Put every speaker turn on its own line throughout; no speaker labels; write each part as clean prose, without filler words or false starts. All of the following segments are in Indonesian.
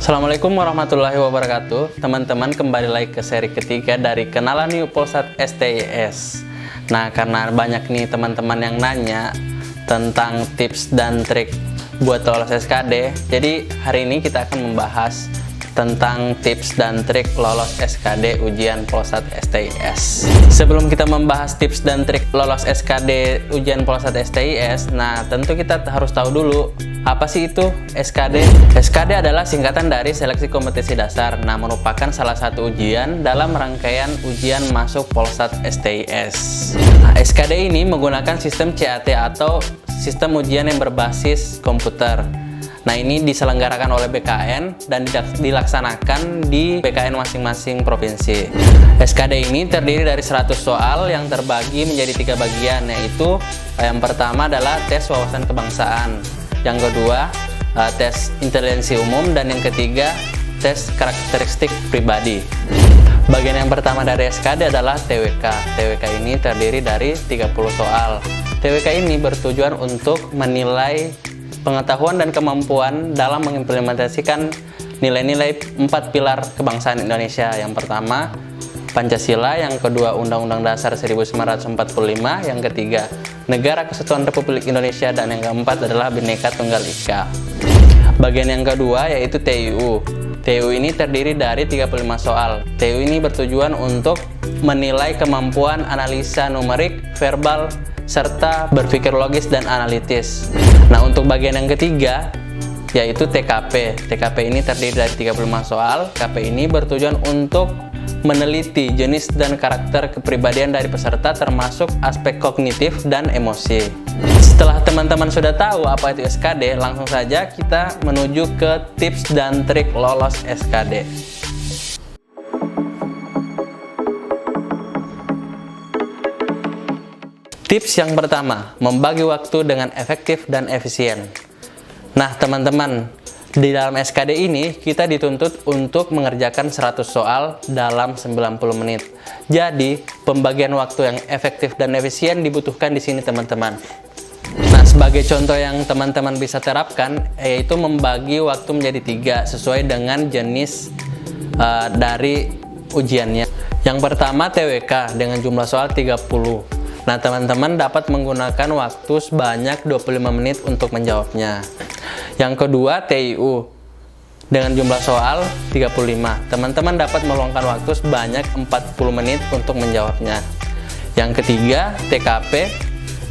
Assalamualaikum warahmatullahi wabarakatuh. Teman-teman, kembali lagi ke seri ketiga dari Kenalan Yuk Polsat STIS. Nah, karena banyak nih teman-teman yang nanya tentang tips dan trik buat lolos SKD, jadi hari ini kita akan membahas tentang tips dan trik lolos SKD ujian Polsat STIS. Sebelum kita membahas tips dan trik lolos SKD ujian Polsat STIS, nah tentu kita harus tahu dulu apa sih itu SKD. SKD adalah singkatan dari Seleksi Kompetensi Dasar. Nah, merupakan salah satu ujian dalam rangkaian ujian masuk Polsat STIS. Nah, SKD ini menggunakan sistem CAT atau sistem ujian yang berbasis komputer. Nah, ini diselenggarakan oleh BKN dan dilaksanakan di BKN masing-masing provinsi. SKD ini terdiri dari 100 soal yang terbagi menjadi 3 bagian, yaitu yang pertama adalah tes wawasan kebangsaan, yang kedua tes intelijensi umum, dan yang ketiga tes karakteristik pribadi. Bagian yang pertama dari SKD adalah TWK. TWK ini terdiri dari 30 soal. TWK ini bertujuan untuk menilai pengetahuan dan kemampuan dalam mengimplementasikan nilai-nilai 4 pilar kebangsaan Indonesia. Yang pertama, Pancasila, yang kedua Undang-Undang Dasar 1945, yang ketiga Negara Kesatuan Republik Indonesia, dan yang keempat adalah Bhinneka Tunggal Ika. Bagian yang kedua yaitu TIU. TIU ini terdiri dari 35 soal. TIU ini bertujuan untuk menilai kemampuan analisa numerik, verbal, serta berpikir logis dan analitis. Nah, untuk bagian yang ketiga yaitu TKP. TKP ini terdiri dari 35 soal. TKP ini bertujuan untuk meneliti jenis dan karakter kepribadian dari peserta, termasuk aspek kognitif dan emosi. Setelah teman-teman sudah tahu apa itu SKD, langsung saja kita menuju ke tips dan trik lolos SKD. Tips yang pertama, membagi waktu dengan efektif dan efisien. Nah, teman-teman, di dalam SKD ini kita dituntut untuk mengerjakan 100 soal dalam 90 menit. Jadi, pembagian waktu yang efektif dan efisien dibutuhkan di sini, teman-teman. Nah, sebagai contoh yang teman-teman bisa terapkan, yaitu membagi waktu menjadi 3 sesuai dengan jenis dari ujiannya. Yang pertama, TWK dengan jumlah soal 30. Nah, teman-teman dapat menggunakan waktu sebanyak 25 menit untuk menjawabnya. Yang kedua, TIU dengan jumlah soal 35. Teman-teman dapat meluangkan waktu sebanyak 40 menit untuk menjawabnya. Yang ketiga, TKP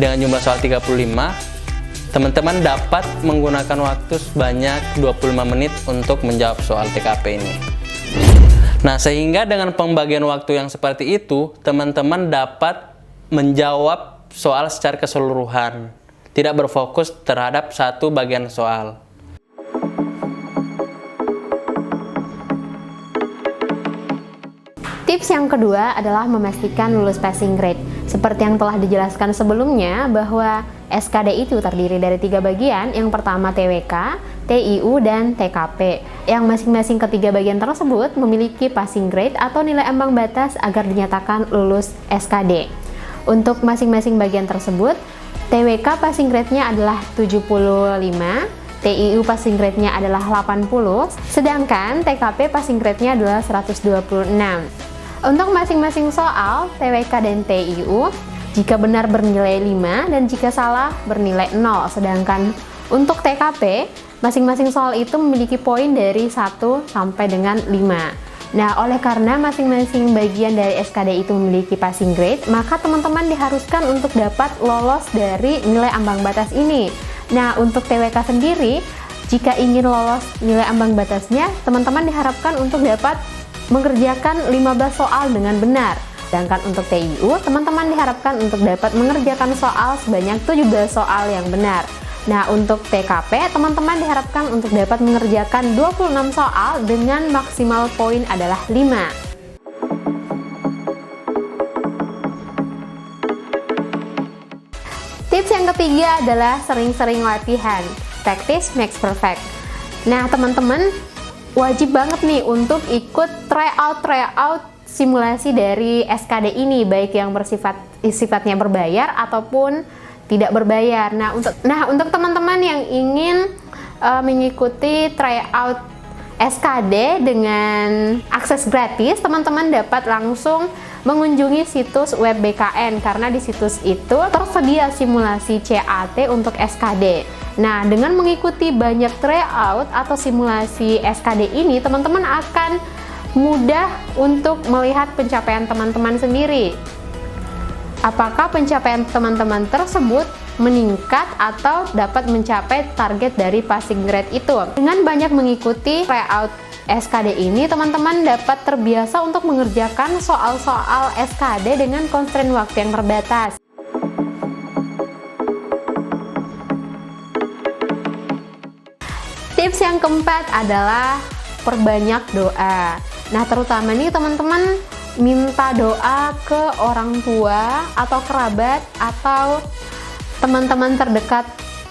dengan jumlah soal 35. Teman-teman dapat menggunakan waktu sebanyak 25 menit untuk menjawab soal TKP ini. Nah, sehingga dengan pembagian waktu yang seperti itu, teman-teman dapat menjawab soal secara keseluruhan, tidak berfokus terhadap satu bagian soal.
Tips yang kedua adalah memastikan lulus passing grade. Seperti yang telah dijelaskan sebelumnya, bahwa SKD itu terdiri dari 3 bagian. Yang pertama TWK, TIU, dan TKP. Yang masing-masing ketiga bagian tersebut memiliki passing grade atau nilai ambang batas agar dinyatakan lulus SKD. Untuk masing-masing bagian tersebut, TWK passing grade-nya adalah 75, TIU passing grade-nya adalah 80, sedangkan TKP passing grade-nya adalah 126. Untuk masing-masing soal, TWK dan TIU, jika benar bernilai 5 dan jika salah bernilai 0, sedangkan untuk TKP, masing-masing soal itu memiliki poin dari 1 sampai dengan 5. Nah, oleh karena masing-masing bagian dari SKD itu memiliki passing grade, maka teman-teman diharuskan untuk dapat lolos dari nilai ambang batas ini. Nah, untuk TWK sendiri, jika ingin lolos nilai ambang batasnya, teman-teman diharapkan untuk dapat mengerjakan 15 soal dengan benar. Sedangkan untuk TIU, teman-teman diharapkan untuk dapat mengerjakan soal sebanyak 17 soal yang benar. Nah, untuk TKP, teman-teman diharapkan untuk dapat mengerjakan 26 soal dengan maksimal poin adalah 5. Tips yang ketiga adalah sering-sering latihan. Practice makes perfect. Nah, teman-teman wajib banget nih untuk ikut tryout simulasi dari SKD ini, baik yang sifatnya berbayar ataupun tidak berbayar. Nah, untuk teman-teman yang ingin mengikuti tryout SKD dengan akses gratis, teman-teman dapat langsung mengunjungi situs web BKN karena di situs itu tersedia simulasi CAT untuk SKD. Nah, dengan mengikuti banyak tryout atau simulasi SKD ini, teman-teman akan mudah untuk melihat pencapaian teman-teman sendiri. Apakah pencapaian teman-teman tersebut meningkat atau dapat mencapai target dari passing grade itu. Dengan banyak mengikuti tryout SKD ini, teman-teman dapat terbiasa untuk mengerjakan soal-soal SKD dengan constraint waktu yang terbatas. Tips yang keempat adalah perbanyak doa. Nah, terutama nih teman-teman minta doa ke orang tua atau kerabat atau teman-teman terdekat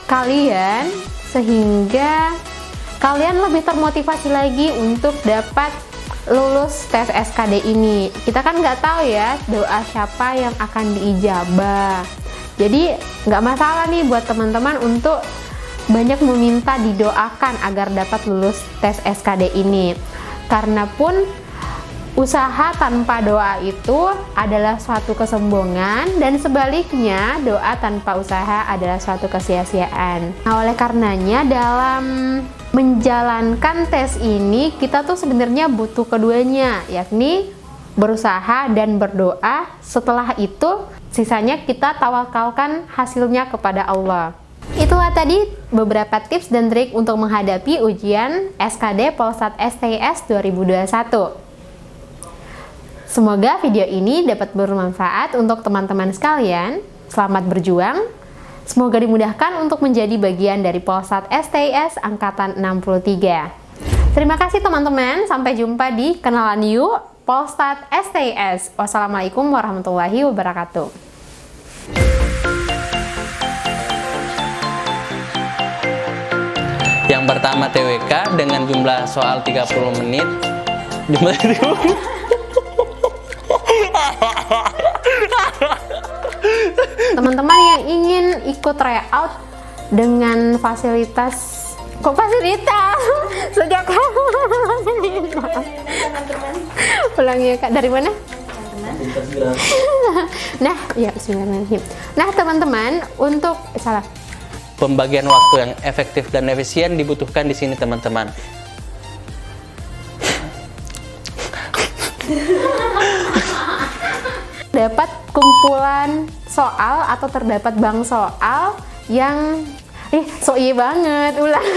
kalian sehingga kalian lebih termotivasi lagi untuk dapat lulus tes SKD ini. Kita kan nggak tahu ya doa siapa yang akan diijabah. Jadi nggak masalah nih buat teman-teman untuk banyak meminta didoakan agar dapat lulus tes SKD ini. Karena pun usaha tanpa doa itu adalah suatu kesombongan dan sebaliknya doa tanpa usaha adalah suatu kesia-siaan. Nah, oleh karenanya dalam menjalankan tes ini kita tuh sebenarnya butuh keduanya, yakni berusaha dan berdoa. Setelah itu sisanya kita tawakalkan hasilnya kepada Allah. Itulah tadi beberapa tips dan trik untuk menghadapi ujian SKD Polsat STIS 2021. Semoga video ini dapat bermanfaat untuk teman-teman sekalian. Selamat berjuang. Semoga dimudahkan untuk menjadi bagian dari Polsat STIS Angkatan 63. Terima kasih teman-teman. Sampai jumpa di Kenalan Yuk Polsat STIS. Wassalamualaikum warahmatullahi wabarakatuh.
Yang pertama TWK dengan jumlah soal 30 menit. Jumlah 30 menit.
Teman-teman yang ingin ikut tryout dengan fasilitas sejak pulang ya Kak, dari mana? Nah, ya bismillahirrahmanirrahim. Nah, teman-teman, untuk
Pembagian waktu yang efektif dan efisien dibutuhkan di sini, teman-teman.
dapat kumpulan soal atau terdapat bank soal yang soi banget ulang